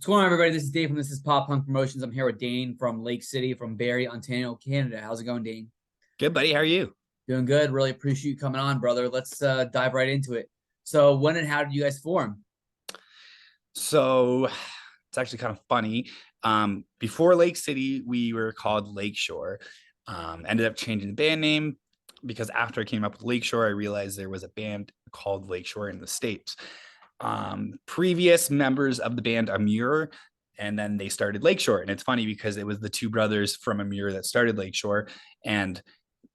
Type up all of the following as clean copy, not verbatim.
What's going on, everybody? This is Dave from This is Pop Punk Promotions. I'm here with Dane from Lake City, from Barrie, Ontario, Canada. How's it going, Dane? Good, buddy. How are you? Doing good. Really appreciate you coming on, brother. Let's dive right into it. So, when and how did you guys form? So it's actually kind of funny. Before Lake City, we were called Lakeshore. Ended up changing the band name because after I came up with Lakeshore, I realized there was a band called Lakeshore in the States. Previous members of the band Amur, and then they started Lakeshore. And it's funny because it was the two brothers from Amur that started Lakeshore. And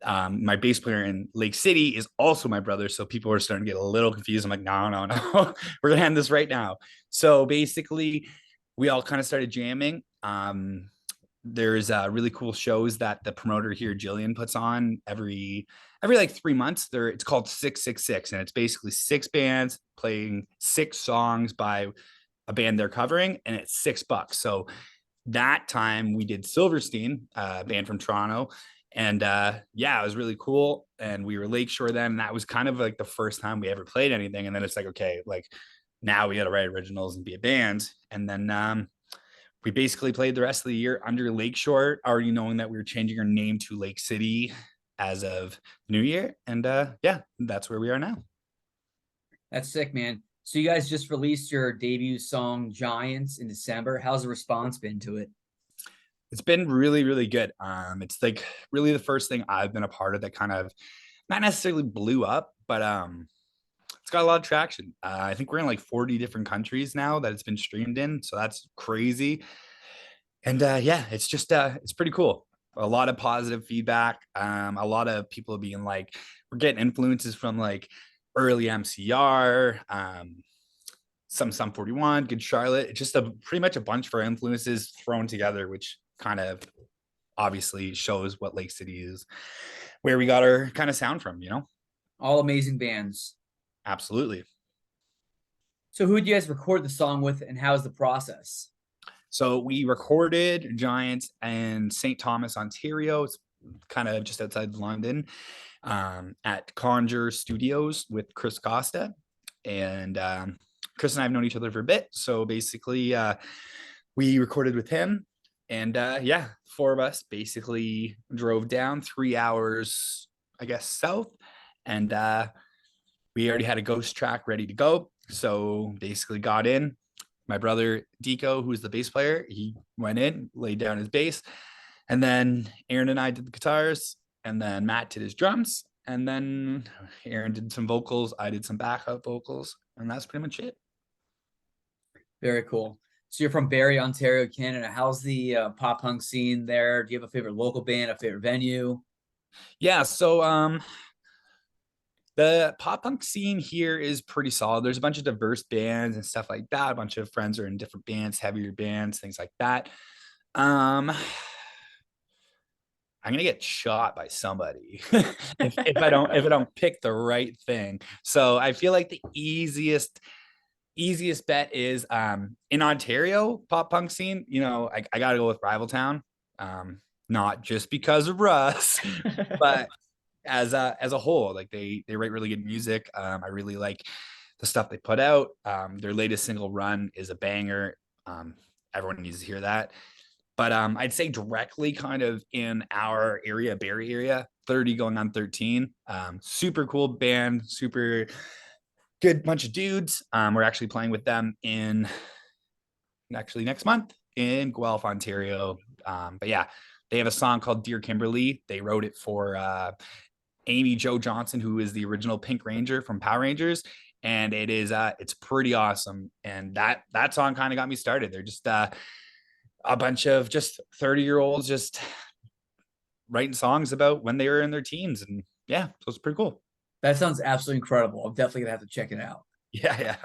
my bass player in Lake City is also my brother. So people are starting to get a little confused. I'm like, no, no, no, we're going to end this right now. So basically, we all kind of started jamming. There's really cool shows that the promoter here, Jillian, puts on every like 3 months. It's called 666, and it's basically six bands playing six songs by a band they're covering, and it's $6. So that time we did Silverstein, a band from Toronto, and yeah, it was really cool. And we were Lakeshore then, and that was kind of like the first time we ever played anything. And then it's like, okay, like now we got to write originals and be a band. And then we basically played the rest of the year under Lakeshore, already knowing that we were changing our name to Lake City as of New Year. And yeah, that's where we are now. That's sick, man. So, you guys just released your debut song, Giants, in December. How's the response been to it? It's been really, really good. It's like really the first thing I've been a part of that kind of not necessarily blew up, but it's got a lot of traction. I think we're in like 40 different countries now that it's been streamed in, so that's crazy. And yeah, it's just it's pretty cool. A lot of positive feedback. A lot of people being like, we're getting influences from like early MCR, some 41, Good Charlotte. It's just a pretty much a bunch of our influences thrown together, which kind of obviously shows what Lake City is, where we got our kind of sound from, you know? All amazing bands. Absolutely. So, who did you guys record the song with, and how's the process? So we recorded Giants in St. Thomas, Ontario. It's kind of just outside London, at Conjure Studios with Chris Costa. And Chris and I have known each other for a bit. So basically, we recorded with him. And yeah, four of us basically drove down 3 hours, I guess, south. And we already had a ghost track ready to go. So basically got in. My brother Deco, who's the bass player, he went in, laid down his bass. And then Aaron and I did the guitars. And then Matt did his drums. And then Aaron did some vocals. I did some backup vocals. And that's pretty much it. Very cool. So, you're from Barrie, Ontario, Canada. How's the pop punk scene there? Do you have a favorite local band, a favorite venue? Yeah. So the pop punk scene here is pretty solid. There's a bunch of diverse bands and stuff like that. A bunch of friends are in different bands, heavier bands, things like that. Um, I'm gonna get shot by somebody if I don't pick the right thing. So I feel like the easiest bet is in Ontario pop punk scene. You know, I gotta go with Rival Town. Not just because of Russ, but as a whole, like they write really good music. I really like the stuff they put out. Their latest single Run is a banger. Everyone needs to hear that. But I'd say directly kind of in our area, Barrie area, 30 going on 13. Super cool band, super good bunch of dudes. We're actually playing with them in actually next month in Guelph, Ontario. But yeah, they have a song called Dear Kimberly. They wrote it for Amy Jo Johnson, who is the original Pink Ranger from Power Rangers. And it's pretty awesome. And that song kind of got me started. They're just a bunch of just 30-year-olds just writing songs about when they were in their teens. And yeah, so it's pretty cool. That sounds absolutely incredible. I'm definitely gonna have to check it out. Yeah, yeah.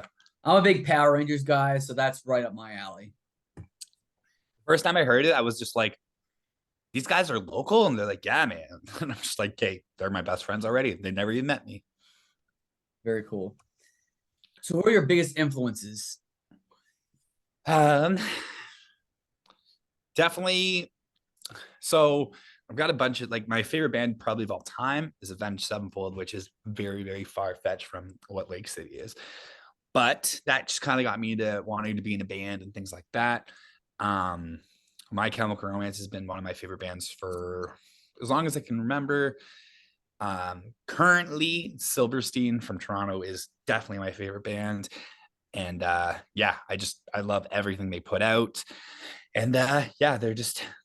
I'm a big Power Rangers guy, so that's right up my alley. First time I heard it, I was just like, these guys are local? And they're like, yeah, man. And I'm just like, okay, they're my best friends already. They never even met me. Very cool. So, who are your biggest influences? Um, Definitely. So I've got a bunch of like my favorite band probably of all time is Avenged Sevenfold, which is very, very far fetched from what Lake City is. but that just kind of got me to wanting to be in a band and things like that. Um, My Chemical Romance has been one of my favorite bands for as long as I can remember. Currently, Silverstein from Toronto is definitely my favorite band. And yeah, I love everything they put out. And yeah,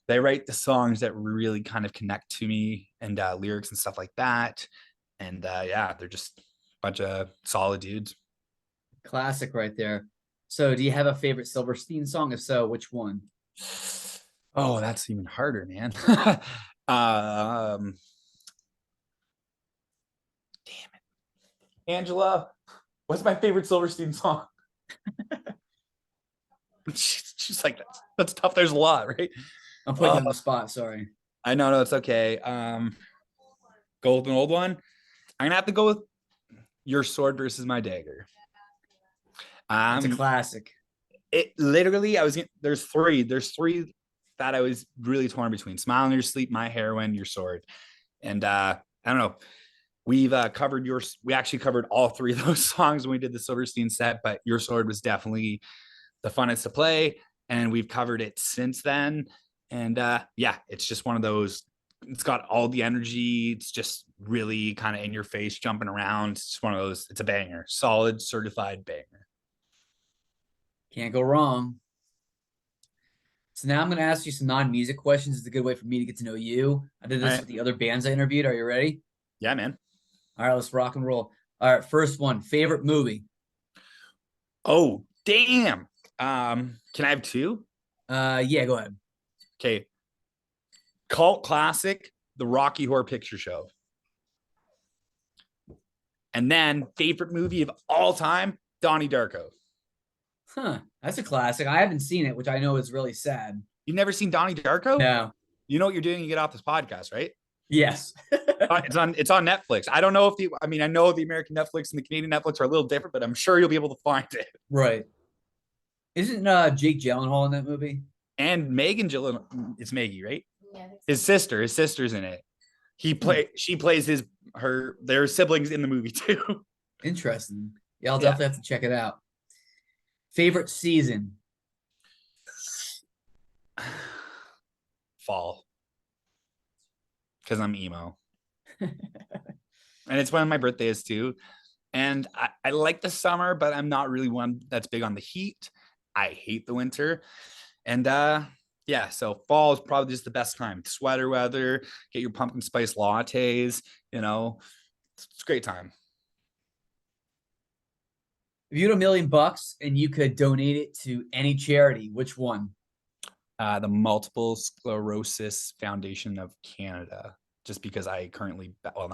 they write the songs that really kind of connect to me, and lyrics and stuff like that. And yeah, they're just a bunch of solid dudes. Classic right there. So do you have a favorite Silverstein song? If so, which one? Oh, that's even harder, man. um, Damn it, Angela. What's my favorite Silverstein song? She's like, that's tough. There's a lot, right? I'm putting Uh, you on the spot. Sorry. I know, no, it's okay. Go with an old one. I'm gonna have to go with Your Sword versus My Dagger. That's a Um, classic. it literally, there's three that I was really torn between: Smile in Your Sleep, My Heroine, Your Sword. And I don't know. We actually covered all three of those songs when we did the Silverstein set, but Your Sword was definitely the funnest to play, and we've covered it since then. And yeah, it's just one of those. It's got all the energy. It's just really kind of in your face, jumping around. It's just one of those. It's a banger, solid, certified banger. Can't go wrong. So now I'm going to ask you some non-music questions. It's a good way for me to get to know you. I did All this right, with the other bands I interviewed. Are you ready? yeah, man. All right, let's rock and roll. All right, first one. Favorite movie? Oh, damn. Can I have two? Yeah, go ahead. Okay, cult classic, The Rocky Horror Picture Show, and then favorite movie of all time, Donnie Darko. Huh, that's a classic. I haven't seen it, which I know is really sad. You've never seen Donnie Darko? No. You know what you're doing? You get off this podcast, right? Yes. It's on Netflix. I don't know if I know the American Netflix and the Canadian Netflix are a little different, but I'm sure you'll be able to find it. Right. Isn't Jake Gyllenhaal in that movie? And Megan Gyllenhaal, it's Maggie, right? Yeah. His sister's in it. Hmm. She plays their siblings in the movie too. Interesting. Yeah, I'll Yeah. definitely have to check it out. Favorite season? Fall, because I'm emo. And it's when my birthday is too. And I like the summer, but I'm not really one that's big on the heat. I hate the winter. And yeah, so fall is probably just the best time. Sweater weather, get your pumpkin spice lattes, it's a great time. If you had $1 million and you could donate it to any charity, which one? The Multiple Sclerosis Foundation of Canada, just because not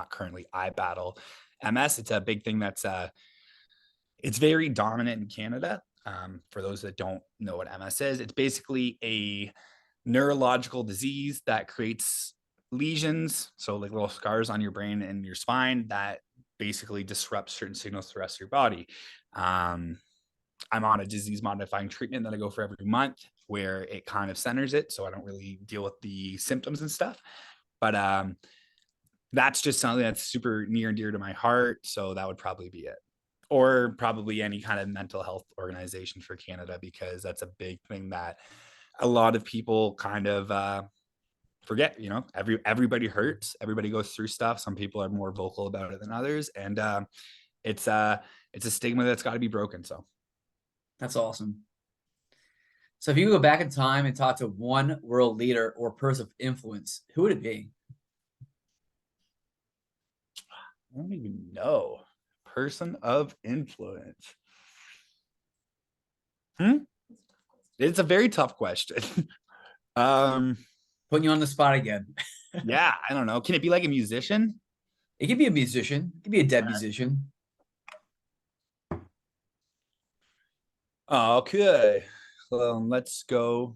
currently, I battle MS. It's a big thing it's very dominant in Canada. For those that don't know what MS is, it's basically a neurological disease that creates lesions, so like little scars on your brain and your spine that basically disrupts certain signals to the rest of your body. Um, I'm on a disease modifying treatment that I go for every month where it kind of centers it. So I don't really deal with the symptoms and stuff. But that's just something that's super near and dear to my heart. So that would probably be it. Or probably any kind of mental health organization for Canada, because that's a big thing that a lot of people kind of forget. Everybody hurts, everybody goes through stuff. Some people are more vocal about it than others, and it's it's a stigma that's got to be broken. So That's awesome. So if you could go back in time and talk to one world leader or person of influence, who would it be? I don't even know. Person of influence. It's a very tough question. um, Putting you on the spot again. yeah, I don't know. Can it be like a musician? It could be a musician. It could be a dead musician. Okay. Well, let's go.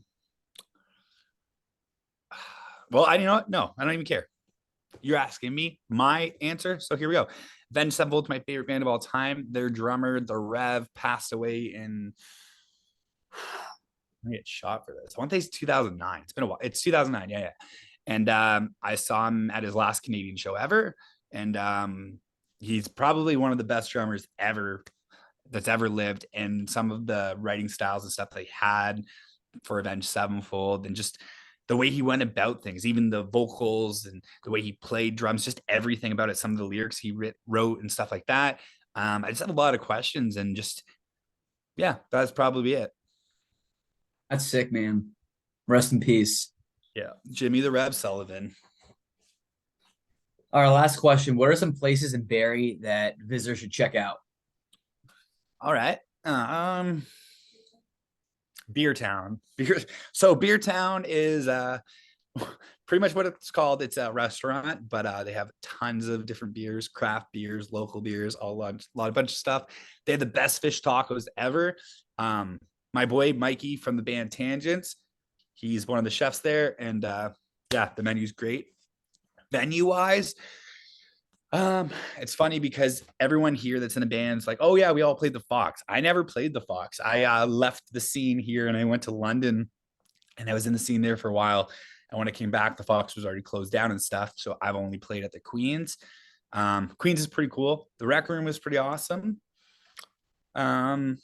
Well, you know what? No, I don't even care. You're asking me my answer. So here we go. Avenged Sevenfold's my favorite band of all time. Their drummer, the Rev, passed away in I get shot for this. I want to say it's 2009. It's been a while. It's 2009. Yeah, yeah. And I saw him at his last Canadian show ever. And he's probably one of the best drummers ever. that's ever lived, and some of the writing styles and stuff they had for Avenged Sevenfold, and just the way he went about things, even the vocals and the way he played drums, just everything about it. Some of the lyrics he wrote and stuff like that. I just have a lot of questions, and just yeah, that's probably it. That's sick, man. Rest in peace. Yeah, Jimmy the Rev Sullivan. Our last question: what are some places in Barrie that visitors should check out? All right. Beer Town. Beer Town is pretty much what it's called. It's a restaurant, but they have tons of different beers, craft beers, local beers, a lot of bunch of stuff. They have the best fish tacos ever. My boy Mikey from the band Tangents, he's one of the chefs there, and yeah, the menu's great. Venue wise, it's funny because everyone here that's in the band's like, oh yeah, we all played the Fox. I never played the Fox. I left the scene here and I went to London, and I was in the scene there for a while. And when I came back, the Fox was already closed down and stuff. So I've only played at the Queens. Queens is pretty cool. The Rec Room was pretty awesome. Um,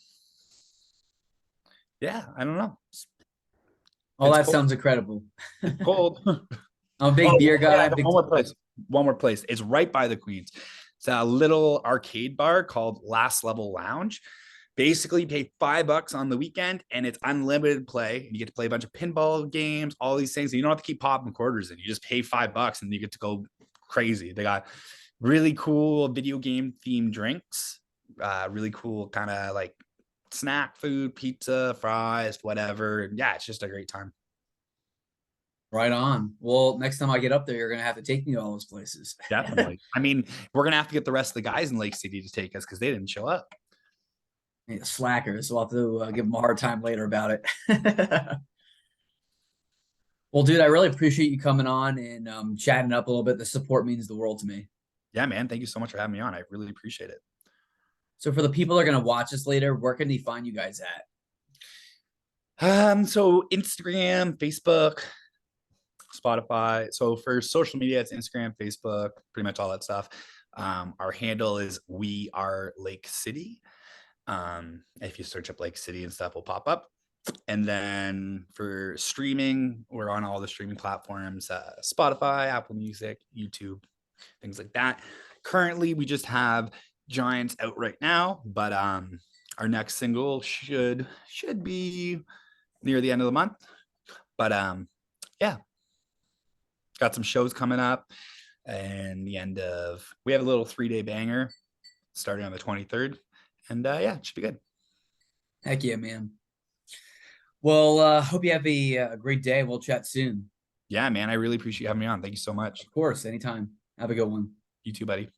yeah, I don't know. All It's that cold. sounds incredible. It's cold. I'm a big beer guy. Yeah, Big one more place. One more place. It's right by the Queens. It's a little arcade bar called Last Level Lounge. Basically, you pay $5 on the weekend, and it's unlimited play. You get to play a bunch of pinball games, all these things. And you don't have to keep popping quarters in. You just pay $5, and you get to go crazy. They got really cool video game themed drinks. Really cool kind of like snack food, pizza, fries, whatever. Yeah, it's just a great time. Right on. Well, next time I get up there, you're gonna have to take me to all those places. Definitely. I mean, we're gonna have to get the rest of the guys in Lake City to take us because they didn't show up. Yeah, slackers. We'll have to give them a hard time later about it. Well, dude, I really appreciate you coming on and chatting up a little bit. The support means the world to me. Yeah, man. Thank you so much for having me on. I really appreciate it. So, for the people that are gonna watch this later, where can they find you guys at? So Instagram, Facebook, Spotify. So for social media, it's Instagram, Facebook, pretty much all that stuff. Our handle is We Are Lake City. If you search up Lake City and stuff, will pop up. And then for streaming, we're on all the streaming platforms: Spotify, Apple Music, YouTube, things like that. Currently, we just have Giants out right now, but our next single should be near the end of the month. But yeah, got some shows coming up, and we have a little 3-day banger starting on the 23rd, and yeah, it should be good. Heck yeah, man. Well, hope you have a great day. We'll chat soon. Yeah, man, I really appreciate you having me on. Thank you so much. Of course, anytime. Have a good one. You too, buddy.